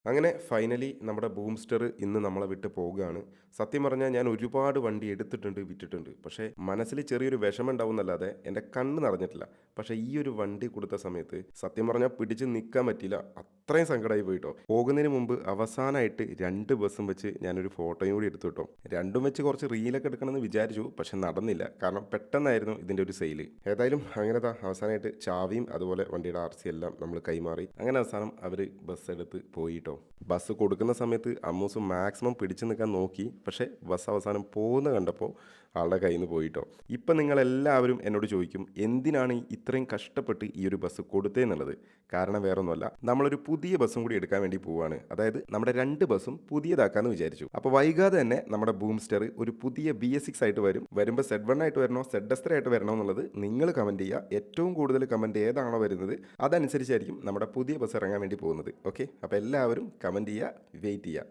അങ്ങനെ ഫൈനലി നമ്മുടെ ബൂംസ്റ്റർ ഇന്ന് നമ്മളെ വിട്ട് പോവുകയാണ്. സത്യം പറഞ്ഞാൽ ഞാൻ ഒരുപാട് വണ്ടി എടുത്തിട്ടുണ്ട്, വിറ്റിട്ടുണ്ട്. പക്ഷേ മനസ്സിൽ ചെറിയൊരു വിഷമം ഉണ്ടാവുന്നല്ലാതെ എൻ്റെ കണ്ണ് നിറഞ്ഞിട്ടില്ല. പക്ഷേ ഈ ഒരു വണ്ടി കൊടുത്ത സമയത്ത് സത്യം പറഞ്ഞാൽ പിടിച്ച് നിൽക്കാൻ പറ്റിയില്ല. അത്രയും സങ്കടമായി പോയിട്ടോ. പോകുന്നതിന് മുമ്പ് അവസാനമായിട്ട് 2 ബസ്സും വെച്ച് ഞാനൊരു ഫോട്ടോയും കൂടി എടുത്തു കേട്ടോ. രണ്ടും വെച്ച് കുറച്ച് റീലൊക്കെ എടുക്കണമെന്ന് വിചാരിച്ചു. പക്ഷെ നടന്നില്ല. കാരണം പെട്ടെന്നായിരുന്നു ഇതിൻ്റെ ഒരു സെയിൽ. ഏതായാലും അങ്ങനെ അവസാനമായിട്ട് ചാവിയും അതുപോലെ വണ്ടിയുടെ ആർ സി എല്ലാം നമ്മൾ കൈമാറി. അങ്ങനെ അവസാനം അവർ ബസ് എടുത്ത് പോയിട്ടോ. ബസ് കൊടുക്കുന്ന സമയത്ത് അമ്മൂസ് മാക്സിമം പിടിച്ചു നിൽക്കാൻ നോക്കി. പക്ഷേ ബസ് അവസാനം പോകുന്ന കണ്ടപ്പോൾ ആളുടെ കയ്യിൽ നിന്ന് പോയിട്ടോ. ഇപ്പം നിങ്ങളെല്ലാവരും എന്നോട് ചോദിക്കും എന്തിനാണ് ഇത്രയും കഷ്ടപ്പെട്ട് ഈ ഒരു ബസ് കൊടുത്തതെന്നുള്ളത്. കാരണം വേറൊന്നുമല്ല, നമ്മളൊരു പുതിയ ബസ്സും കൂടി എടുക്കാൻ വേണ്ടി പോവുകയാണ്. അതായത് നമ്മുടെ 2 ബസ്സും പുതിയതാക്കാമെന്ന് വിചാരിച്ചു. അപ്പോൾ വൈകാതെ തന്നെ നമ്മുടെ ബൂംസ്റ്റർ ഒരു പുതിയ BS6 ആയിട്ട് വരും. വരുമ്പോൾ Z1 ആയിട്ട് വരണോ ZS3 ആയിട്ട് വരണോ എന്നുള്ളത് നിങ്ങൾ കമൻറ്റ് ചെയ്യുക. ഏറ്റവും കൂടുതൽ കമൻറ്റ് ഏതാണോ വരുന്നത് അതനുസരിച്ചായിരിക്കും നമ്മുടെ പുതിയ ബസ് ഇറങ്ങാൻ വേണ്ടി പോകുന്നത്. ഓക്കെ, അപ്പോൾ എല്ലാവരും കമൻറ്റ് ചെയ്യുക, വെയിറ്റ് ചെയ്യുക.